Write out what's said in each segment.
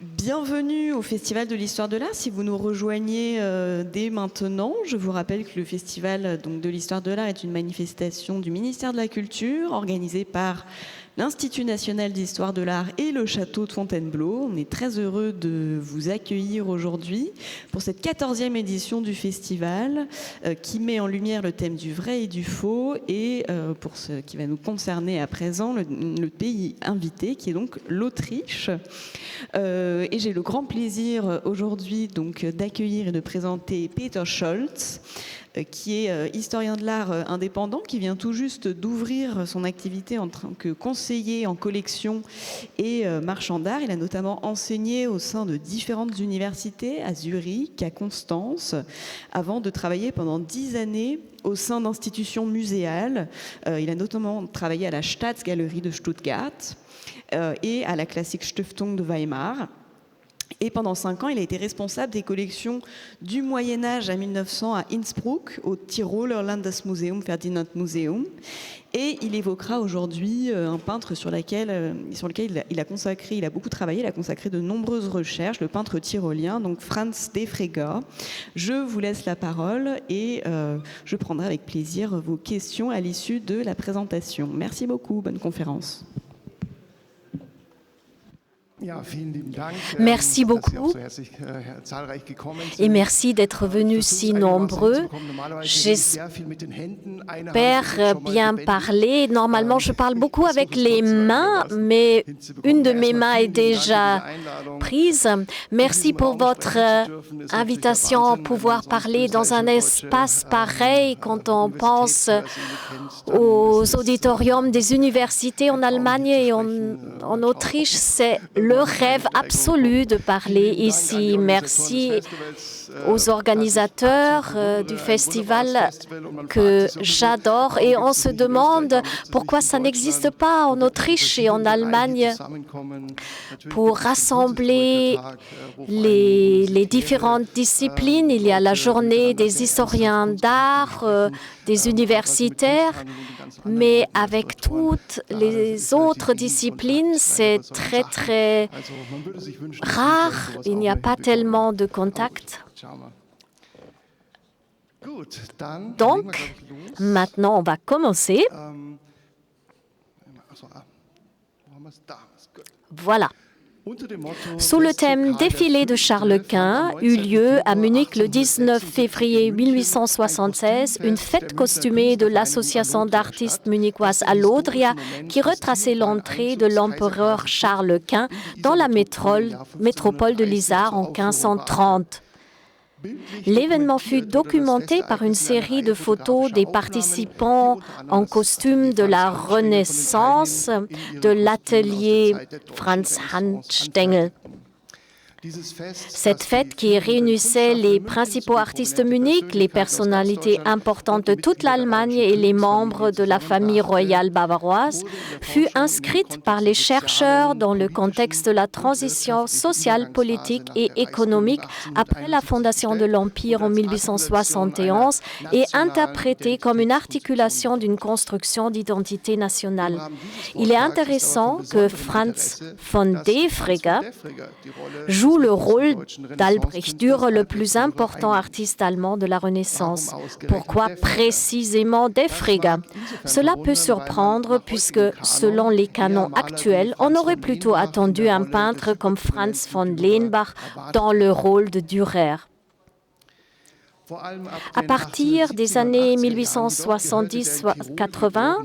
Bienvenue au Festival de l'Histoire de l'Art. Si vous nous rejoignez dès maintenant, je vous rappelle que le Festival de l'Histoire de l'Art est une manifestation du ministère de la Culture organisée par l'Institut national d'histoire de l'art et le château de Fontainebleau. On est très heureux de vous accueillir aujourd'hui pour cette 14e édition du festival qui met en lumière le thème du vrai et du faux et pour ce qui va nous concerner à présent, le pays invité qui est donc l'Autriche. Et j'ai le grand plaisir aujourd'hui d'accueillir et de présenter Peter Scholz, qui est historien de l'art indépendant, qui vient tout juste d'ouvrir son activité en tant que conseiller en collection et marchand d'art. Il a notamment enseigné au sein de différentes universités, à Zurich, à Constance, avant de travailler pendant 10 années au sein d'institutions muséales. Il a notamment travaillé à la Staatsgalerie de Stuttgart et à la Klassik Stiftung de Weimar. Et pendant 5 ans, il a été responsable des collections du Moyen-Âge à 1900 à Innsbruck, au Tiroler Landesmuseum Ferdinand Museum. Et il évoquera aujourd'hui un peintre sur lequel il a beaucoup travaillé, il a consacré de nombreuses recherches, le peintre tyrolien, donc Franz Defregger. Je vous laisse la parole et je prendrai avec plaisir vos questions à l'issue de la présentation. Merci beaucoup, bonne conférence. Merci beaucoup et merci d'être venus si nombreux. J'espère bien parler. Normalement, je parle beaucoup avec les mains, mais une de mes mains est déjà prise. Merci pour votre invitation à pouvoir parler dans un espace pareil quand on pense aux auditoriums des universités en Allemagne et en Autriche. C'est le rêve absolu de parler ici. Merci aux organisateurs du festival que j'adore et on se demande pourquoi ça n'existe pas en Autriche et en Allemagne pour rassembler les différentes disciplines. Il y a la journée des historiens d'art, des universitaires, mais avec toutes les autres disciplines, c'est très, très rare. Il n'y a pas tellement de contact. Donc, maintenant, on va commencer. Voilà. Sous le thème « Défilé de Charles Quint » eut lieu à Munich le 19 février 1876 une fête costumée de l'association d'artistes munichoises Allodria qui retraçait l'entrée de l'empereur Charles Quint dans la métropole de l'Isère en 1530. L'événement fut documenté par une série de photos des participants en costume de la Renaissance de l'atelier Franz Hanstengel. Cette fête qui réunissait les principaux artistes Munich, les personnalités importantes de toute l'Allemagne et les membres de la famille royale bavaroise fut inscrite par les chercheurs dans le contexte de la transition sociale, politique et économique après la fondation de l'Empire en 1871 et interprétée comme une articulation d'une construction d'identité nationale. Il est intéressant que Franz von Defregger joue le rôle d'Albrecht Dürer, le plus important artiste allemand de la Renaissance. Pourquoi précisément Defregger? Cela peut surprendre puisque, selon les canons actuels, on aurait plutôt attendu un peintre comme Franz von Lenbach dans le rôle de Dürer. À partir des années 1870-80,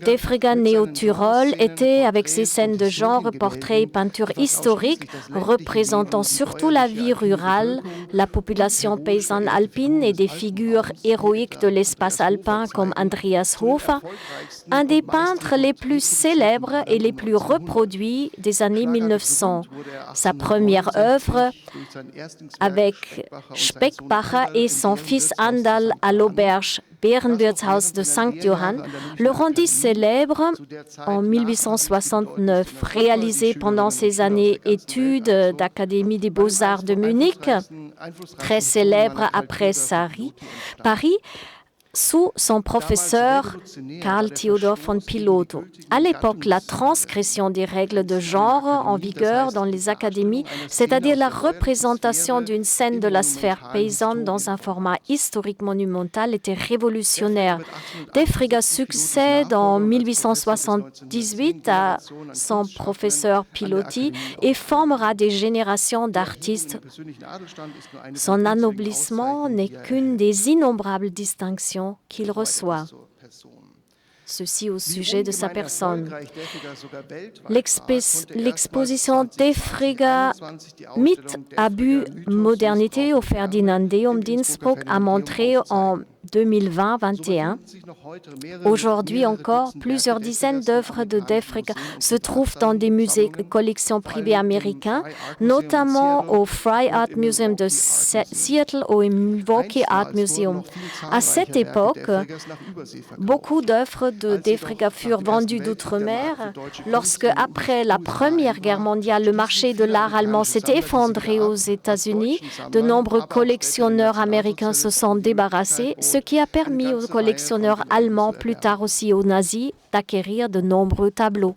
Defregger, né au Tyrol, était, avec ses scènes de genre, portraits et peintures historiques, représentant surtout la vie rurale, la population paysanne alpine et des figures héroïques de l'espace alpin comme Andreas Hofer, un des peintres les plus célèbres et les plus reproduits des années 1900. Sa première œuvre, avec Speckbacher et son fils Andal à l'auberge Bärenwirtshaus de Sankt-Johann, le rendit célèbre en 1869. Réalisé pendant ses années études d'Académie des Beaux-Arts de Munich, très célèbre après Paris, sous son professeur Karl Theodor von Piloto. À l'époque, la transgression des règles de genre en vigueur dans les académies, c'est-à-dire la représentation d'une scène de la sphère paysanne dans un format historique monumental, était révolutionnaire. Defregger succède en 1878 à son professeur Piloty et formera des générations d'artistes. Son anoblissement n'est qu'une des innombrables distinctions qu'il reçoit. Ceci au sujet de sa personne. L'exposition Defregger Mythe, Abus, Modernité au Ferdinandeum d'Innsbruck a montré en 2020-21. Aujourd'hui encore, plusieurs dizaines d'œuvres de Defregger se trouvent dans des musées et collections privées américains, notamment au Frye Art Museum de Seattle ou au Milwaukee Art Museum. À cette époque, beaucoup d'œuvres de Defregger furent vendues d'outre-mer. Lorsque, après la Première Guerre mondiale, le marché de l'art allemand s'est effondré aux États-Unis, de nombreux collectionneurs américains se sont débarrassés, ce qui a permis aux collectionneurs allemands, plus tard aussi aux nazis, d'acquérir de nombreux tableaux.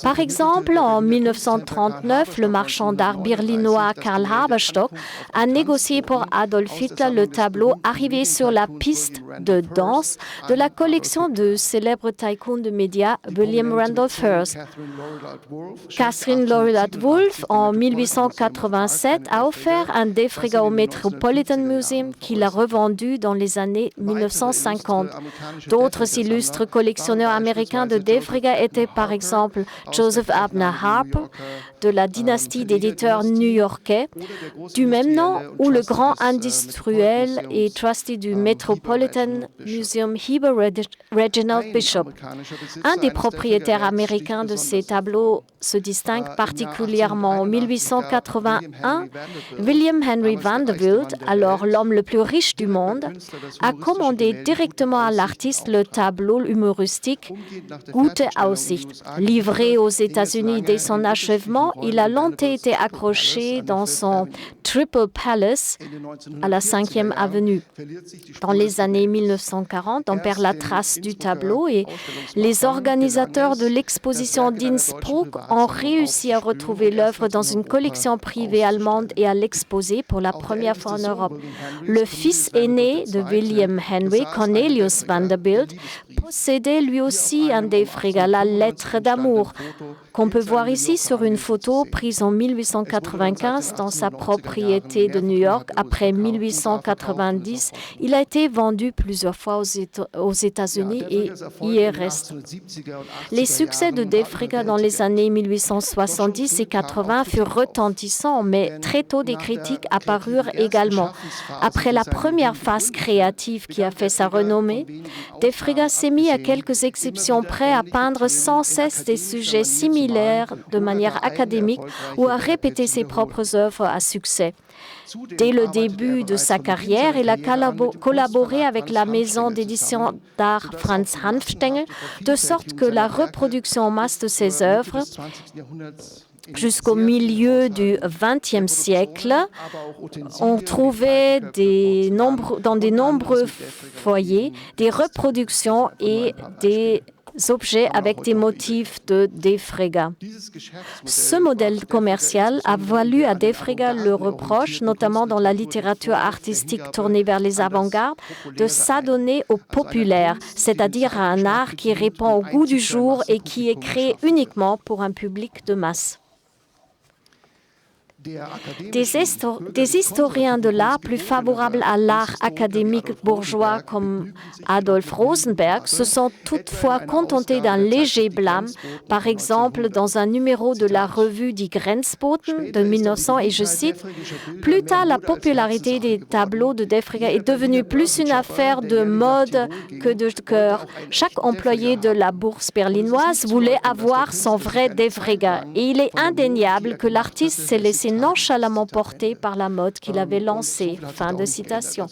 Par exemple, en 1939, le marchand d'art berlinois Karl Haberstock a négocié pour Adolf Hitler le tableau arrivé sur la piste de danse de la collection de célèbres tycoons de médias William Randolph Hearst. Catherine Lorillard Wolfe, en 1887, a offert un Defregger au Metropolitan Museum qu'il a revendu dans les années 1950. D'autres illustres collectionneurs américains de Defregger étaient par exemple Joseph Abner Harper, de la dynastie d'éditeurs new-yorkais du même nom, ou le grand industriel et trustee du Metropolitan Museum Heber Reginald Bishop. Un des propriétaires américains de ces tableaux se distingue particulièrement. En 1881, William Henry Vanderbilt, alors l'homme le plus riche du monde, a commandé directement à l'artiste le tableau humoristique Gute Aussicht. Livré aux États-Unis dès son achèvement, il a longtemps été accroché dans son Triple Palace à la 5e avenue. Dans les années 1940, on perd la trace du tableau et les organisateurs de l'exposition d'Innsbruck ont réussi à retrouver l'œuvre dans une collection privée allemande et à l'exposer pour la première fois en Europe. Le fils aîné de William Henry, Cornelius Vanderbilt, possédait lui aussi un Defregger, la lettre d'amour, qu'on peut voir ici sur une photo prise en 1895 dans sa propriété de New York. Après 1890, il a été vendu plusieurs fois aux États-Unis et y reste. Les succès de Defregger dans les années 1870 et 80 furent retentissants, mais très tôt des critiques apparurent également. Après la première phase créative qui a fait sa renommée, Defregger s'est mis, à quelques exceptions près, à peindre sans cesse des sujets similaires de manière académique ou à répéter ses propres œuvres à succès. Dès le début de sa carrière, il a collaboré avec la maison d'édition d'art Franz Hanfstengel, de sorte que la reproduction en masse de ses œuvres jusqu'au milieu du XXe siècle, on trouvait dans de nombreux foyers des reproductions et des objets avec des motifs de Defregger. Ce modèle commercial a valu à Defregger le reproche, notamment dans la littérature artistique tournée vers les avant-gardes, de s'adonner au populaire, c'est-à-dire à un art qui répond au goût du jour et qui est créé uniquement pour un public de masse. Des historiens de l'art plus favorables à l'art académique bourgeois comme Adolf Rosenberg se sont toutefois contentés d'un léger blâme, par exemple dans un numéro de la revue Die Grenzboten de 1900, et je cite, « Plus tard, la popularité des tableaux de Defregger est devenue plus une affaire de mode que de cœur. Chaque employé de la bourse berlinoise voulait avoir son vrai Defregger, et il est indéniable que l'artiste s'est laissé nonchalamment porté par la mode qu'il avait lancée. » Fin de citation.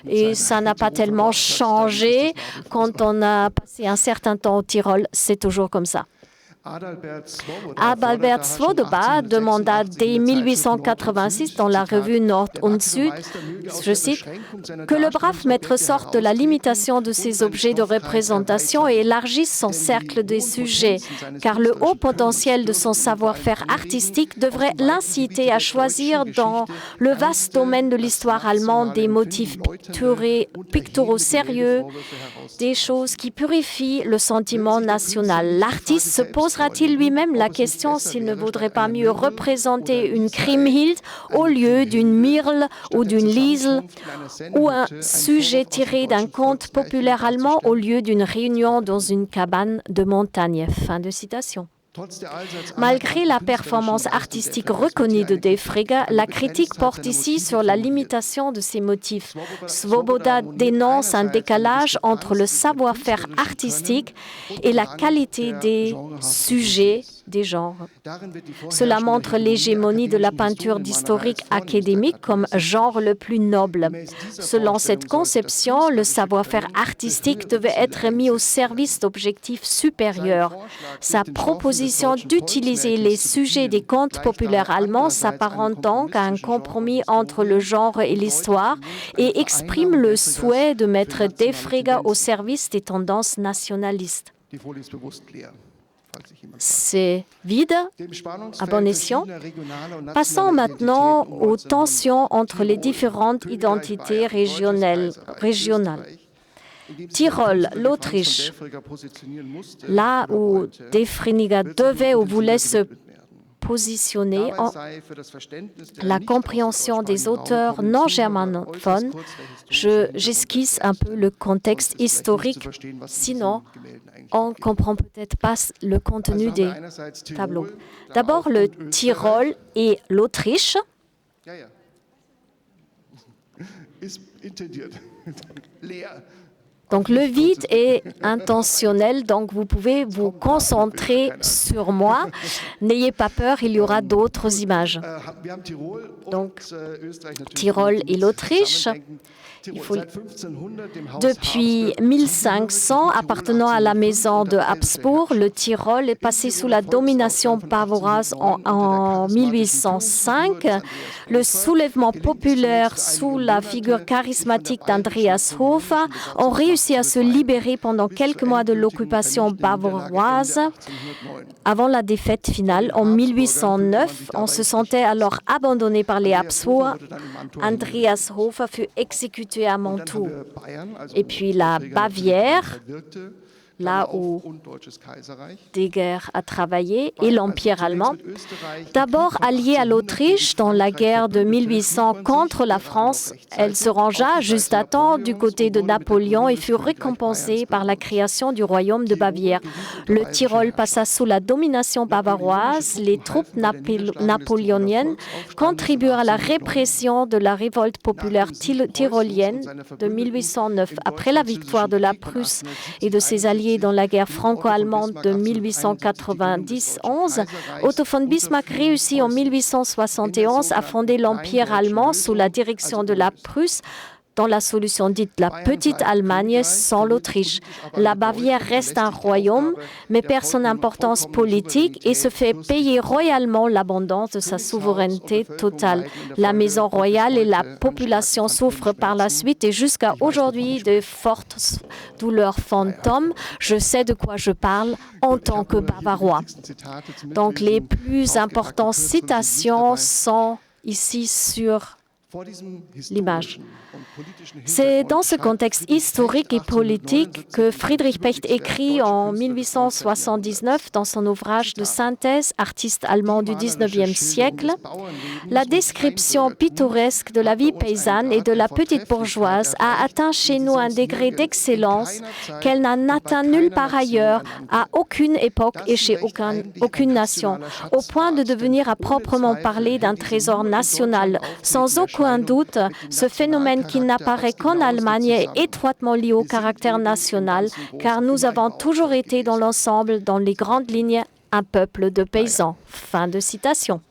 Et ça n'a pas tellement changé quand on a passé un certain temps au Tyrol. C'est toujours comme ça. Adalbert Svoboda demanda dès 1886 dans la revue Nord und Süd, je cite, que le brave maître sorte de la limitation de ses objets de représentation et élargisse son cercle des sujets, car le haut potentiel de son savoir-faire artistique devrait l'inciter à choisir dans le vaste domaine de l'histoire allemande des motifs picturaux sérieux, des choses qui purifient le sentiment national. L'artiste se posera-t-il lui-même la question s'il ne voudrait pas mieux représenter une Kriemhild au lieu d'une Mirl ou d'une Liesel, ou un sujet tiré d'un conte populaire allemand au lieu d'une réunion dans une cabane de montagne. Fin de citation. Malgré la performance artistique reconnue de Defregger, la critique porte ici sur la limitation de ses motifs. Svoboda dénonce un décalage entre le savoir-faire artistique et la qualité des sujets des genres. Cela montre l'hégémonie de la peinture d'historique académique comme genre le plus noble. Selon cette conception, le savoir-faire artistique devait être mis au service d'objectifs supérieurs. Sa proposition d'utiliser les sujets des contes populaires allemands s'apparente donc à un compromis entre le genre et l'histoire et exprime le souhait de mettre Defregger au service des tendances nationalistes. C'est vide, à bon escient. Passons maintenant aux tensions entre les différentes identités régionales. Tyrol, l'Autriche, là où Defregger devait ou voulait se positionner en la compréhension des auteurs non germanophones. J'esquisse un peu le contexte historique, sinon on ne comprend peut-être pas le contenu des tableaux. D'abord, le Tyrol et l'Autriche. Donc, le vide est intentionnel, donc vous pouvez vous concentrer sur moi. N'ayez pas peur, il y aura d'autres images. Donc, Tyrol et l'Autriche. Depuis 1500, appartenant à la maison de Habsbourg, le Tyrol est passé sous la domination bavaroise en 1805. Le soulèvement populaire sous la figure charismatique d'Andreas Hofer ont réussi à se libérer pendant quelques mois de l'occupation bavaroise. Avant la défaite finale, en 1809, on se sentait alors abandonné par les Habsbourg. Andreas Hofer fut exécuté à Mantoue. Et puis la Bavière, là où Deger a travaillé, et l'Empire allemand. D'abord alliée à l'Autriche dans la guerre de 1800 contre la France, elle se rangea juste à temps du côté de Napoléon et fut récompensée par la création du royaume de Bavière. Le Tyrol passa sous la domination bavaroise. Les troupes napoléoniennes contribuèrent à la répression de la révolte populaire tyrolienne de 1809. Après la victoire de la Prusse et de ses alliés dans la guerre franco-allemande de 1890-11, Otto von Bismarck réussit en 1871 à fonder l'Empire allemand sous la direction de la Prusse dans la solution dite la Petite Allemagne sans l'Autriche. La Bavière reste un royaume, mais perd son importance politique et se fait payer royalement l'abondance de sa souveraineté totale. La maison royale et la population souffrent par la suite et jusqu'à aujourd'hui de fortes douleurs fantômes. Je sais de quoi je parle en tant que Bavarois. Donc les plus importantes citations sont ici sur l'image. C'est dans ce contexte historique et politique que Friedrich Pecht écrit en 1879 dans son ouvrage de synthèse Artiste allemand du XIXe siècle la description pittoresque de la vie paysanne et de la petite bourgeoise a atteint chez nous un degré d'excellence qu'elle n'a atteint nulle part ailleurs, à aucune époque et chez aucune nation, au point de devenir à proprement parler d'un trésor national. Sans aucun doute, ce phénomène qui n'apparaît qu'en Allemagne est étroitement lié au caractère national, car nous avons toujours été dans l'ensemble, dans les grandes lignes, un peuple de paysans. Fin de citation.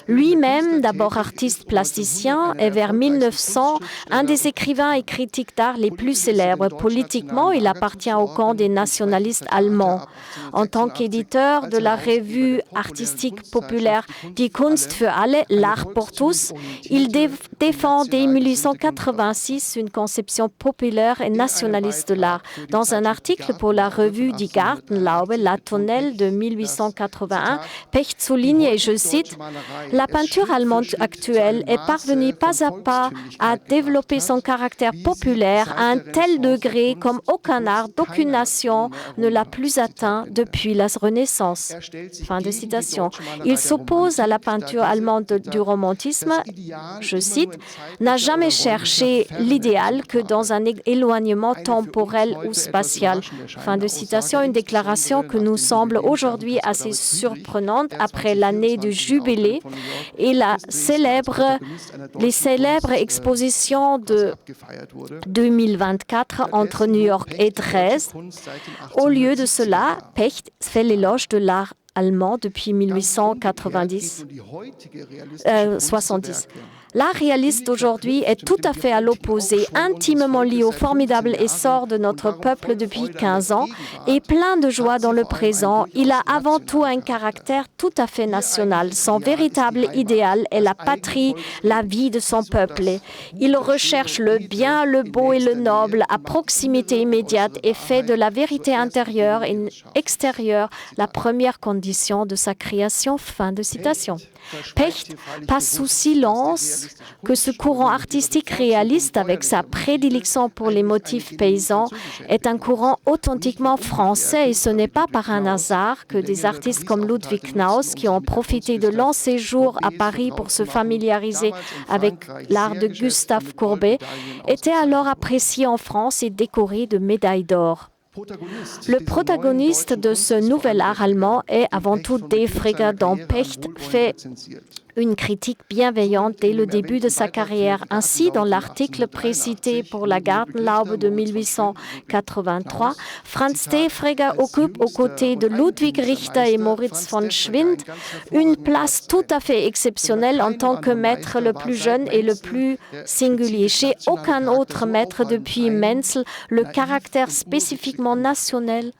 Lui-même, d'abord artiste plasticien, et vers 1900, un des écrivains et critiques d'art les plus célèbres. Politiquement, il appartient au camp des nationalistes allemands. En tant qu'éditeur de la revue artistique populaire Die Kunst für alle, l'art pour tous, il défend dès 1886 une conception populaire et nationaliste de l'art. Dans un article pour la revue Die Gartenlaube, La Tonnelle de 1881, Pecht souligne, et je cite, « La peinture allemande actuelle est parvenue pas à pas à développer son caractère populaire à un tel degré comme aucun art d'aucune nation ne l'a plus atteint depuis la Renaissance. » Fin de citation. Il s'oppose à la peinture allemande du romantisme, je cite, « n'a jamais cherché l'idéal que dans un éloignement temporel ou spatial. » Fin de citation, une déclaration que nous semble aujourd'hui assez surprenante après l'année du jubilé et les célèbres expositions de 2024 entre New York et Dresde. Au lieu de cela, Pecht fait l'éloge de l'art allemand depuis 1870. L'art réaliste d'aujourd'hui est tout à fait à l'opposé, intimement lié au formidable essor de notre peuple depuis 15 ans et plein de joie dans le présent. Il a avant tout un caractère tout à fait national. Son véritable idéal est la patrie, la vie de son peuple. Il recherche le bien, le beau et le noble à proximité immédiate et fait de la vérité intérieure et extérieure la première condition de sa création. Fin de citation. Pecht passe sous silence que ce courant artistique réaliste, avec sa prédilection pour les motifs paysans, est un courant authentiquement français et ce n'est pas par un hasard que des artistes comme Ludwig Knaus, qui ont profité de longs séjours à Paris pour se familiariser avec l'art de Gustave Courbet, étaient alors appréciés en France et décorés de médailles d'or. Le protagoniste de ce nouvel art allemand est avant tout Defregger, dont Pecht fait une critique bienveillante dès le début de sa carrière. Ainsi, dans l'article précité pour la Gartenlaube de 1883, Franz Defregger occupe aux côtés de Ludwig Richter et Moritz von Schwind une place tout à fait exceptionnelle en tant que maître le plus jeune et le plus singulier. Chez aucun autre maître depuis Menzel, le caractère spécifiquement national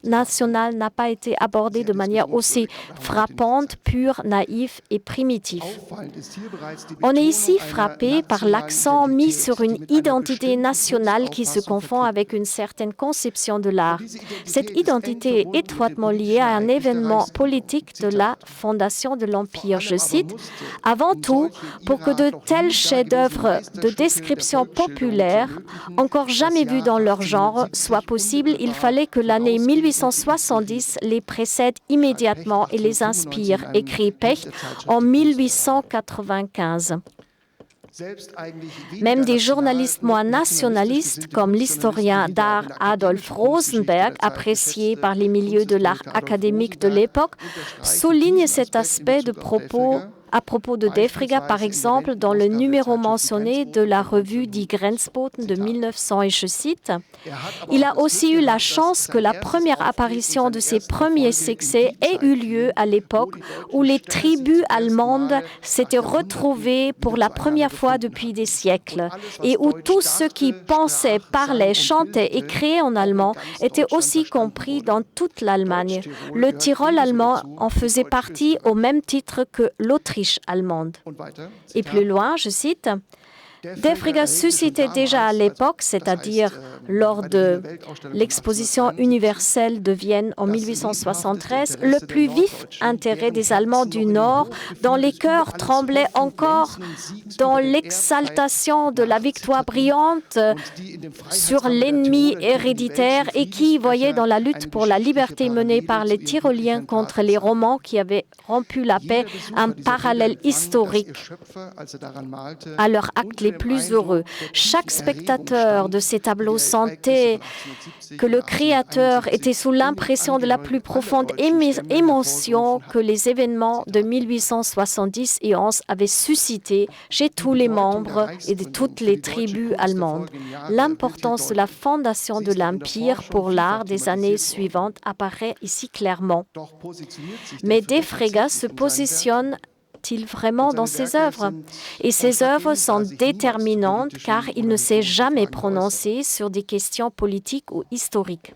n'a pas été abordé de manière aussi frappante, pure, naïve et primitive. On est ici frappé par l'accent mis sur une identité nationale qui se confond avec une certaine conception de l'art. Cette identité est étroitement liée à un événement politique de la fondation de l'Empire. Je cite, « Avant tout, pour que de tels chefs-d'œuvre de description populaire, encore jamais vus dans leur genre, soient possibles, il fallait que l'année 1870 les précède immédiatement et les inspire », écrit Pecht en 1895. Même des journalistes moins nationalistes, comme l'historien d'art Adolf Rosenberg, apprécié par les milieux de l'art académique de l'époque, soulignent cet aspect à propos de Defregger, par exemple, dans le numéro mentionné de la revue Die Grenzboten de 1900, et je cite, « Il a aussi eu la chance que la première apparition de ses premiers succès ait eu lieu à l'époque où les tribus allemandes s'étaient retrouvées pour la première fois depuis des siècles et où tous ceux qui pensaient, parlaient, chantaient et créaient en allemand étaient aussi compris dans toute l'Allemagne. Le Tyrol allemand en faisait partie au même titre que l'Autriche allemande. » Et plus loin, je cite, « Defregger suscitait déjà à l'époque, c'est-à-dire lors de l'exposition universelle de Vienne en 1873, le plus vif intérêt des Allemands du Nord, dont les cœurs tremblaient encore dans l'exaltation de la victoire brillante sur l'ennemi héréditaire et qui voyaient dans la lutte pour la liberté menée par les Tyroliens contre les Romans qui avaient rompu la paix un parallèle historique à leur acte les plus heureux. Chaque spectateur de ces tableaux sentait que le créateur était sous l'impression de la plus profonde émotion que les événements de 1870 et 11 avaient suscité chez tous les membres et de toutes les tribus allemandes. L'importance de la fondation de l'Empire pour l'art des années suivantes apparaît ici clairement. Mais Defregger se positionne croit-il vraiment dans ses œuvres? Et ses œuvres sont déterminantes car il ne s'est jamais prononcé sur des questions politiques ou historiques.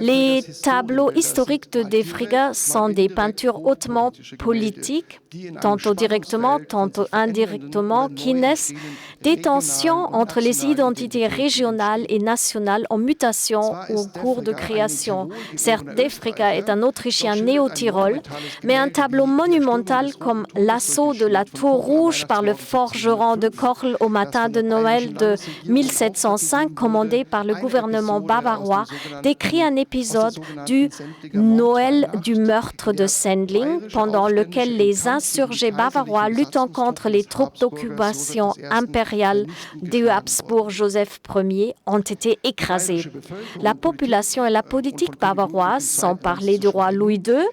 Les tableaux historiques de Defregger sont des peintures hautement politiques, tantôt directement, tantôt indirectement, qui naissent des tensions entre les identités régionales et nationales en mutation ou en cours de création. Certes, Defregger est un Autrichien né au Tyrol, mais un tableau monumental comme l'assaut de la Tour Rouge par le forgeron de Korl au matin de Noël de 1705, commandé par le gouvernement bavarois, décrit un épisode du Noël du meurtre de Sendling, pendant lequel les insurgés bavarois luttant contre les troupes d'occupation impériale du Habsbourg Joseph Ier ont été écrasés. La population et la politique bavaroise, sans parler du roi Louis II,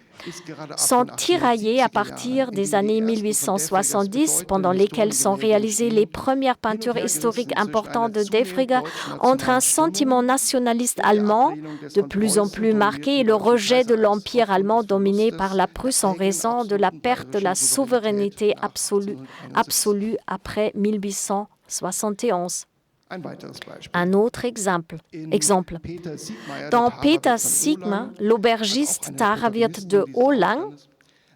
sont tiraillés à partir des années 1870, pendant lesquelles sont réalisées les premières peintures historiques importantes de Defregger, entre un sentiment nationaliste allemand de plus en plus marqué et le rejet de l'Empire allemand dominé par la Prusse en raison de la perte de la souveraineté absolue après 1871. Un autre exemple. Dans Peter Sigma, l'aubergiste Tarawirt de Ohlang,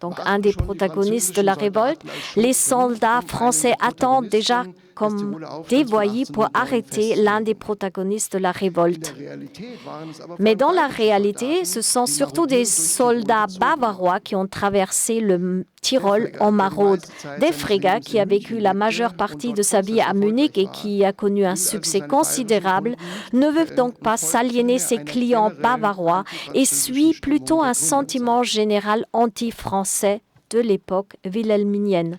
donc un des protagonistes de la révolte, les soldats français attendent déjà comme dévoyés pour arrêter l'un des protagonistes de la révolte. Mais dans la réalité, ce sont surtout des soldats bavarois qui ont traversé le Tyrol en maraude. Defregger, qui a vécu la majeure partie de sa vie à Munich et qui a connu un succès considérable, ne veut donc pas s'aliéner ses clients bavarois et suit plutôt un sentiment général anti-français de l'époque wilhelminienne.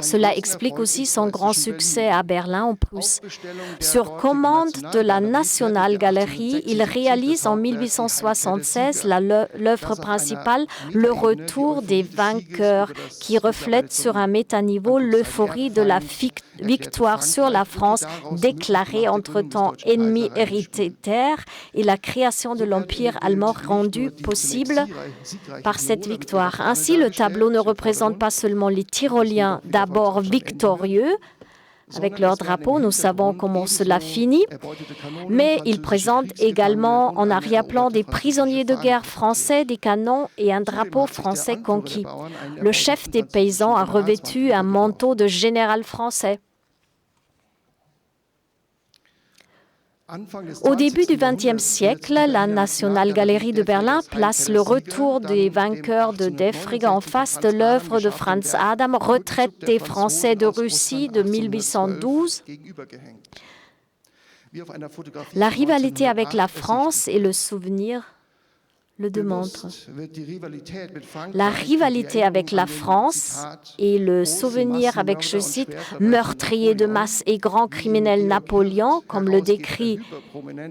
Cela explique aussi son grand succès à Berlin, en Prusse. Sur commande de la National Gallery, il réalise en 1876 l'œuvre principale, Le Retour des vainqueurs, qui reflète sur un métaniveau l'euphorie de la victoire sur la France, déclarée entre-temps ennemie héréditaire, et la création de l'Empire allemand rendue possible par cette victoire. Ainsi, le tableau ne représente pas seulement les Tyroliens d'abord victorieux, avec leur drapeau, nous savons comment cela finit, mais il présente également en arrière-plan des prisonniers de guerre français, des canons et un drapeau français conquis. Le chef des paysans a revêtu un manteau de général français. Au début du XXe siècle, la National Gallery de Berlin place Le Retour des vainqueurs de Defregger en face de l'œuvre de Franz Adam, Retraite des Français de Russie de 1812. La rivalité avec la France et le souvenir le démontrent. La rivalité avec la France et le souvenir avec, je cite, « meurtrier de masse et grand criminel Napoléon », comme le décrit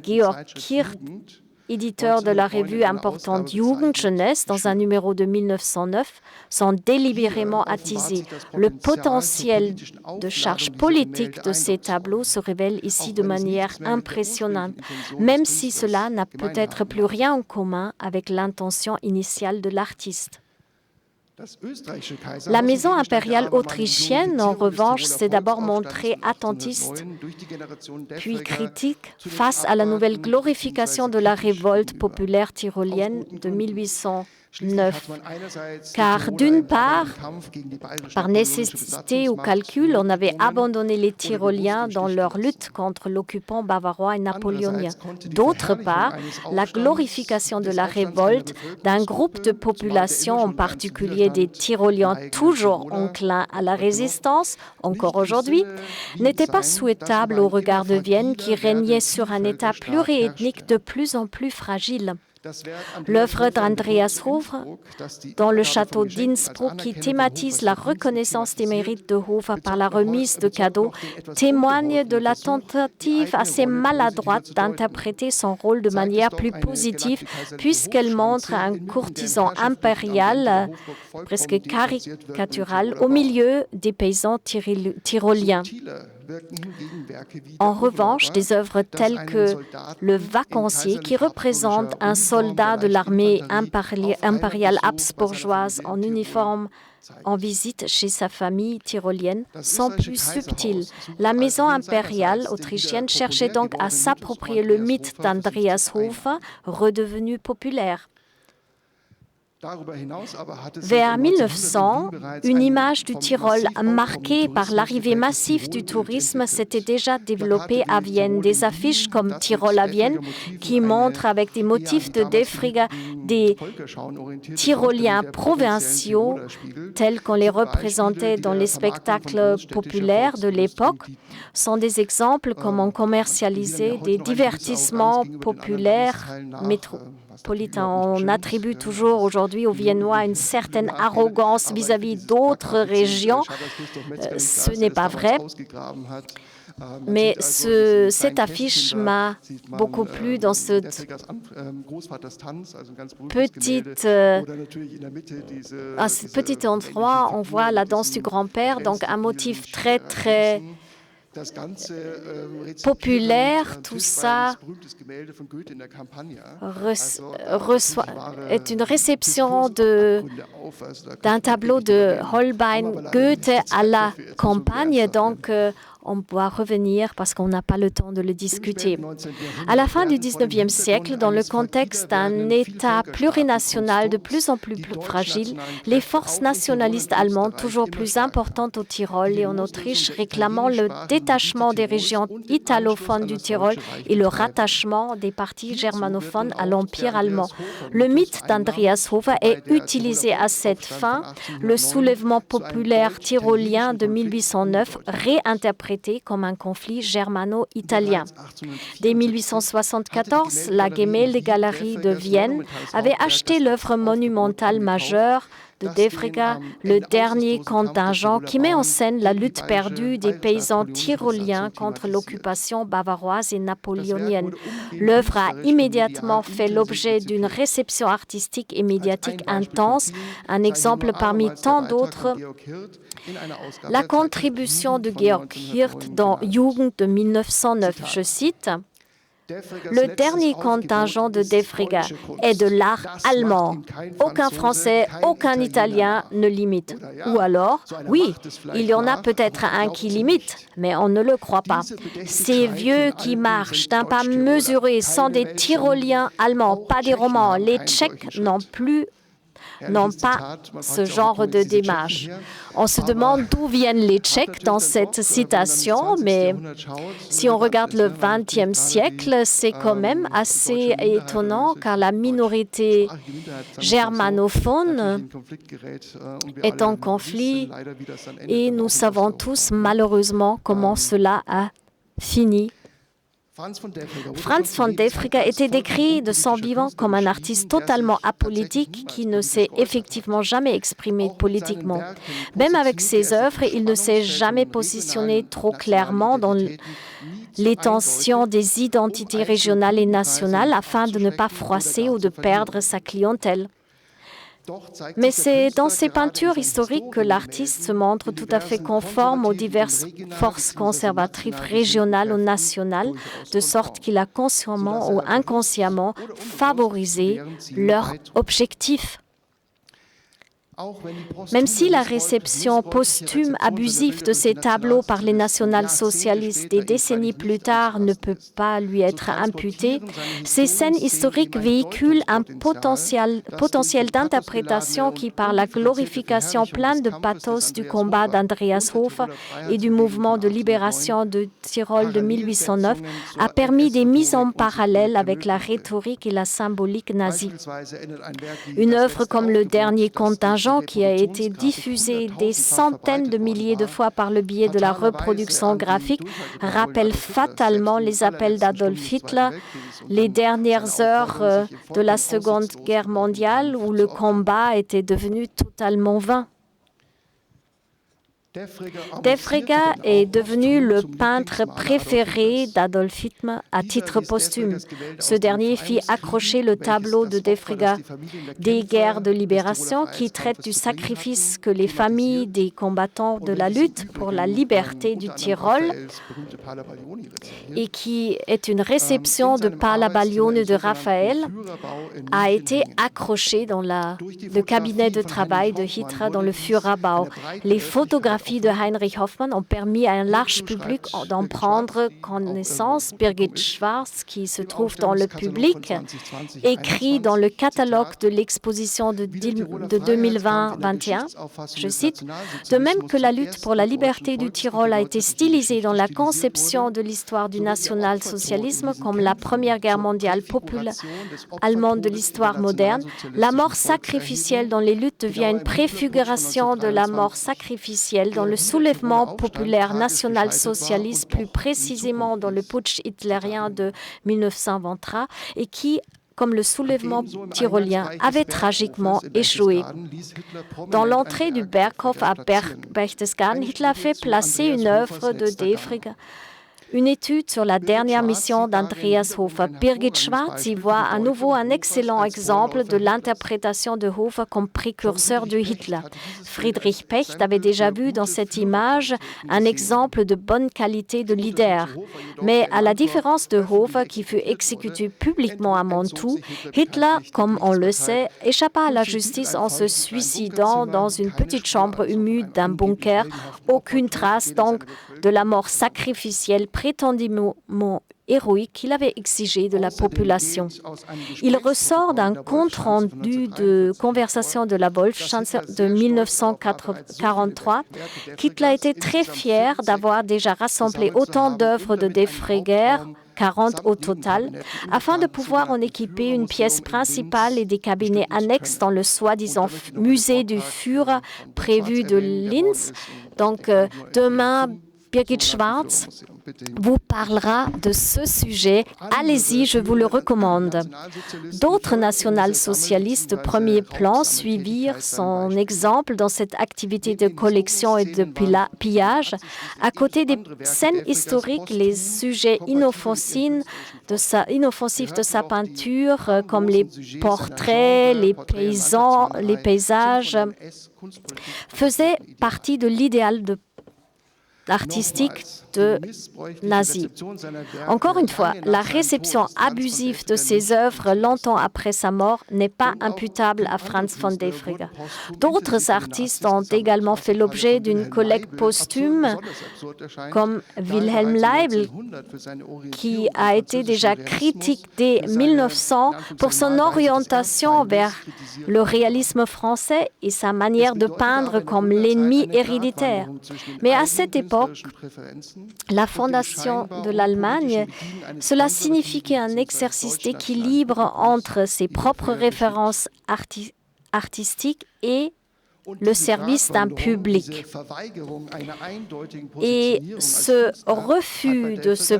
Georg Kirch, éditeur de la revue importante Jugend, Jeunesse, dans un numéro de 1909, sont délibérément attisés. Le potentiel de charge politique de ces tableaux se révèle ici de manière impressionnante, même si cela n'a peut-être plus rien en commun avec l'intention initiale de l'artiste. La maison impériale autrichienne, en revanche, s'est d'abord montrée attentiste, puis critique face à la nouvelle glorification de la révolte populaire tyrolienne de 1809. Car d'une part, par nécessité ou calcul, on avait abandonné les Tyroliens dans leur lutte contre l'occupant bavarois et napoléonien. D'autre part, la glorification de la révolte d'un groupe de population, en particulier des Tyroliens toujours enclins à la résistance, encore aujourd'hui, n'était pas souhaitable au regard de Vienne qui régnait sur un État pluriethnique de plus en plus fragile. L'œuvre d'Andreas Hofer dans le château d'Innsbruck, qui thématise la reconnaissance des mérites de Hofer par la remise de cadeaux, témoigne de la tentative assez maladroite d'interpréter son rôle de manière plus positive, puisqu'elle montre un courtisan impérial, presque caricatural, au milieu des paysans tyroliens. En revanche, des œuvres telles que Le Vacancier, qui représente un soldat de l'armée impériale habsbourgeoise en uniforme en visite chez sa famille tyrolienne, sont plus subtiles. La maison impériale autrichienne cherchait donc à s'approprier le mythe d'Andreas Hofer, redevenu populaire. Vers 1900, une image du Tyrol marquée par l'arrivée massive du tourisme s'était déjà développée à Vienne. Des affiches comme Tyrol à Vienne, qui montrent avec des motifs de Defriga des Tyroliens provinciaux tels qu'on les représentait dans les spectacles populaires de l'époque, sont des exemples comment commercialiser des divertissements populaires métropolitains. On attribue toujours aujourd'hui aux Viennois une certaine arrogance vis-à-vis d'autres régions. Ce n'est pas vrai. Mais cette affiche m'a beaucoup plu dans ce petit endroit. On voit la danse du grand-père, donc un motif très, très populaire. Tout ça est une réception d'un tableau de Holbein Goethe à la campagne. Donc, on doit revenir parce qu'on n'a pas le temps de le discuter. À la fin du XIXe siècle, dans le contexte d'un État plurinational de plus en plus fragile, les forces nationalistes allemandes, toujours plus importantes au Tyrol et en Autriche, réclamant le détachement des régions italophones du Tyrol et le rattachement des parties germanophones à l'Empire allemand. Le mythe d'Andreas Hofer est utilisé à cette fin. Le soulèvement populaire tyrolien de 1809, réinterprété comme un conflit germano-italien. Dès 1874, la Gemäldegalerie de Vienne avait acheté l'œuvre monumentale majeure de Defriga, le dernier contingent, qui met en scène la lutte perdue des paysans tyroliens contre l'occupation bavaroise et napoléonienne. L'œuvre a immédiatement fait l'objet d'une réception artistique et médiatique intense, un exemple parmi tant d'autres. La contribution de Georg Hirt dans Jugend de 1909, je cite, « Le dernier contingent de Defriga est de l'art allemand. Aucun Français, aucun Italien ne l'imite. Ou alors, oui, il y en a peut-être un qui l'imite, mais on ne le croit pas. Ces vieux qui marchent d'un pas mesuré sont des Tyroliens allemands, pas des Romands. Les Tchèques n'ont pas ce genre de démarche. » On se demande d'où viennent les Tchèques dans cette citation, mais si on regarde le XXe siècle, c'est quand même assez étonnant car la minorité germanophone est en conflit et nous savons tous malheureusement comment cela a fini. Franz von Defriga était décrit de son vivant comme un artiste totalement apolitique qui ne s'est effectivement jamais exprimé politiquement. Même avec ses œuvres, il ne s'est jamais positionné trop clairement dans les tensions des identités régionales et nationales afin de ne pas froisser ou de perdre sa clientèle. Mais c'est dans ses peintures historiques que l'artiste se montre tout à fait conforme aux diverses forces conservatrices régionales ou nationales, de sorte qu'il a consciemment ou inconsciemment favorisé leur objectif. Même si la réception posthume abusive de ces tableaux par les national-socialistes des décennies plus tard ne peut pas lui être imputée, ces scènes historiques véhiculent un potentiel d'interprétation qui, par la glorification pleine de pathos du combat d'Andreas Hofer et du mouvement de libération de Tyrol de 1809, a permis des mises en parallèle avec la rhétorique et la symbolique nazie. Une œuvre comme Le Dernier Contingent, qui a été diffusé des centaines de milliers de fois par le biais de la reproduction graphique, rappelle fatalement les appels d'Adolf Hitler, les dernières heures de la Seconde Guerre mondiale où le combat était devenu totalement vain. Defregger est devenu le peintre préféré d'Adolf Hitler à titre posthume. Ce dernier fit accrocher le tableau de Defregger des guerres de libération qui traite du sacrifice que les familles des combattants de la lutte pour la liberté du Tyrol et qui est une réception de Pala Baglione de Raphaël a été accroché dans le cabinet de travail de Hitler dans le Führerbau. Les photographies de Heinrich Hoffmann ont permis à un large public d'en prendre connaissance. Birgit Schwarz, qui se trouve dans le public, écrit dans le catalogue de l'exposition de 2020-21, je cite, « De même que la lutte pour la liberté du Tyrol a été stylisée dans la conception de l'histoire du national-socialisme comme la Première Guerre mondiale populaire allemande de l'histoire moderne, la mort sacrificielle dans les luttes devient une préfiguration de la mort sacrificielle dans le soulèvement populaire national-socialiste, plus précisément dans le putsch hitlérien de 1923, et qui, comme le soulèvement tyrolien, avait tragiquement échoué. Dans l'entrée du Berghof à Berchtesgaden, Hitler fait placer une œuvre de Defregger, une étude sur la dernière mission d'Andreas Hofer. Birgit Schwarz y voit à nouveau un excellent exemple de l'interprétation de Hofer comme précurseur de Hitler. Friedrich Pecht avait déjà vu dans cette image un exemple de bonne qualité de leader. Mais à la différence de Hofer, qui fut exécuté publiquement à Mantoue, Hitler, comme on le sait, échappa à la justice en se suicidant dans une petite chambre humide d'un bunker. Aucune trace donc de la mort sacrificielle prétendument héroïque qu'il avait exigé de la population. Il ressort d'un compte-rendu de conversation de la Wolfschanze de 1943 qu'Hitler était très fier d'avoir déjà rassemblé autant d'œuvres de Defregger, 40 au total, afin de pouvoir en équiper une pièce principale et des cabinets annexes dans le soi-disant musée du Führer prévu de Linz. Donc, demain, Birgit Schwarz vous parlera de ce sujet. Allez-y, je vous le recommande. D'autres national-socialistes de premier plan suivirent son exemple dans cette activité de collection et de pillage. À côté des scènes historiques, les sujets inoffensifs de sa peinture, comme les portraits, les paysans, les paysages, faisaient partie de l'idéal artistique de Nazi. Encore une fois, la réception abusive de ses œuvres longtemps après sa mort n'est pas imputable à Franz von Defregger. D'autres artistes ont également fait l'objet d'une collecte posthume, comme Wilhelm Leibl, qui a été déjà critiqué dès 1900 pour son orientation vers le réalisme français et sa manière de peindre comme l'ennemi héréditaire. Mais à cette époque, la fondation de l'Allemagne, cela signifiait un exercice d'équilibre entre ses propres références artistiques et le service d'un public. Et ce refus de se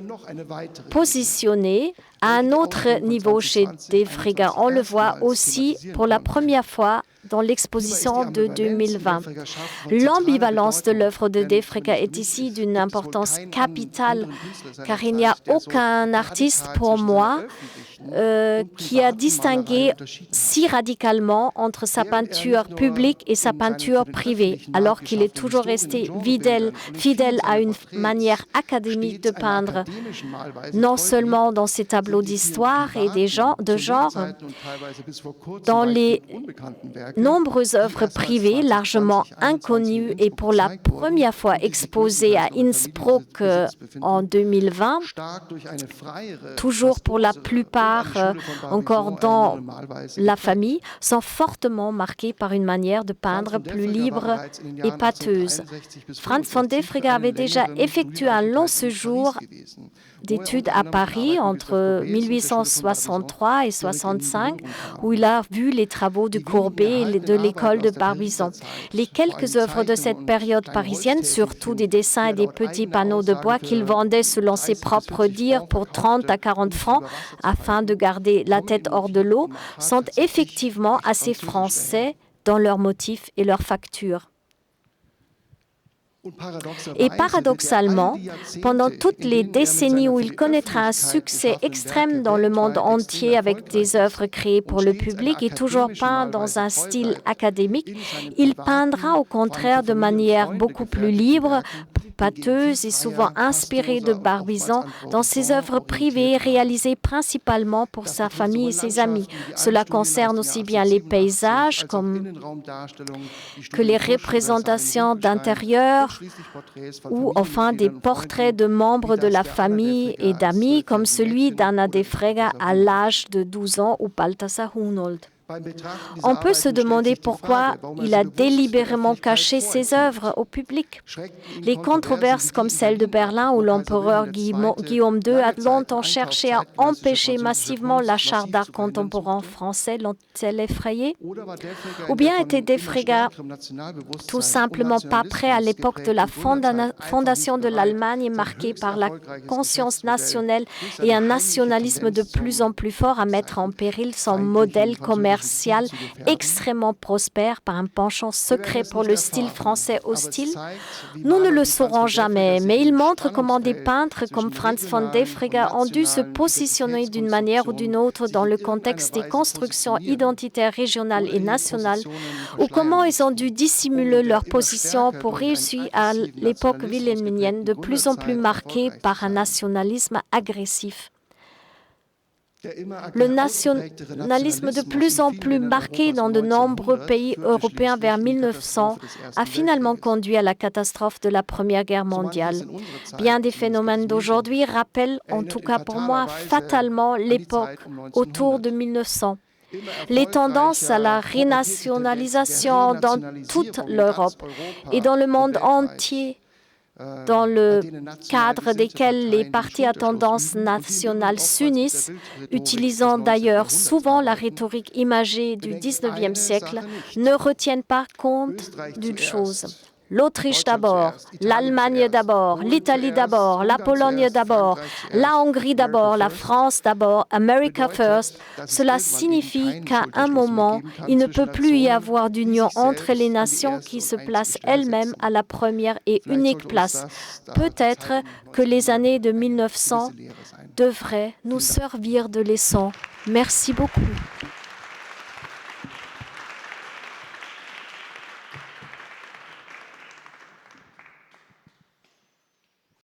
positionner à un autre niveau chez Defregger, on le voit aussi pour la première fois dans l'exposition de 2020. L'ambivalence de l'œuvre de Defregger est ici d'une importance capitale, car il n'y a aucun artiste pour moi qui a distingué si radicalement entre sa peinture publique et sa peinture privée, alors qu'il est toujours resté fidèle à une manière académique de peindre, non seulement dans ses tableaux d'histoire et de genre, dans les nombreuses œuvres privées largement inconnues et pour la première fois exposées à Innsbruck en 2020, toujours pour la plupart encore dans la famille, sont fortement marqués par une manière de peindre plus libre et pâteuse. Franz von Defregger avait déjà effectué un long séjour d'études à Paris entre 1863 et 1865, où il a vu les travaux de Courbet et de l'école de Barbizon. Les quelques œuvres de cette période parisienne, surtout des dessins et des petits panneaux de bois qu'il vendait selon ses propres dires pour 30 à 40 francs, afin de garder la tête hors de l'eau, sont effectivement assez français dans leurs motifs et leurs factures. Et paradoxalement, pendant toutes les décennies où il connaîtra un succès extrême dans le monde entier avec des œuvres créées pour le public et toujours peint dans un style académique, il peindra au contraire de manière beaucoup plus libre, pâteuse et souvent inspirée de Barbizon dans ses œuvres privées réalisées principalement pour sa famille et ses amis. Cela concerne aussi bien les paysages que les représentations d'intérieur ou enfin des portraits de membres de la famille et d'amis comme celui d'Anna de Frega à l'âge de 12 ans ou Balthasar Hunold. On peut se demander pourquoi il a délibérément caché ses œuvres au public. Les controverses comme celle de Berlin où l'empereur Guillaume II a longtemps cherché à empêcher massivement l'achat d'art contemporain français l'ont-elles effrayé? Ou bien était de Frega tout simplement pas prêt à l'époque de la fondation de l'Allemagne marquée par la conscience nationale et un nationalisme de plus en plus fort à mettre en péril son modèle commercial extrêmement prospère par un penchant secret pour le style français hostile? Nous ne le saurons jamais, mais il montre comment des peintres comme Franz von de Frega ont dû se positionner d'une manière ou d'une autre dans le contexte des constructions identitaires régionales et nationales, ou comment ils ont dû dissimuler leur position pour réussir à l'époque wilhelminienne de plus en plus marquée par un nationalisme agressif. Le nationalisme de plus en plus marqué dans de nombreux pays européens vers 1900 a finalement conduit à la catastrophe de la Première Guerre mondiale. Bien des phénomènes d'aujourd'hui rappellent, en tout cas pour moi, fatalement l'époque autour de 1900. Les tendances à la renationalisation dans toute l'Europe et dans le monde entier, dans le cadre desquels les partis à tendance nationale s'unissent, utilisant d'ailleurs souvent la rhétorique imagée du XIXe siècle, ne retiennent pas compte d'une chose. L'Autriche d'abord, l'Allemagne d'abord, l'Italie d'abord, la Pologne d'abord, la Hongrie d'abord, la France d'abord, America First. Cela signifie qu'à un moment, il ne peut plus y avoir d'union entre les nations qui se placent elles-mêmes à la première et unique place. Peut-être que les années de 1900 devraient nous servir de leçon. Merci beaucoup.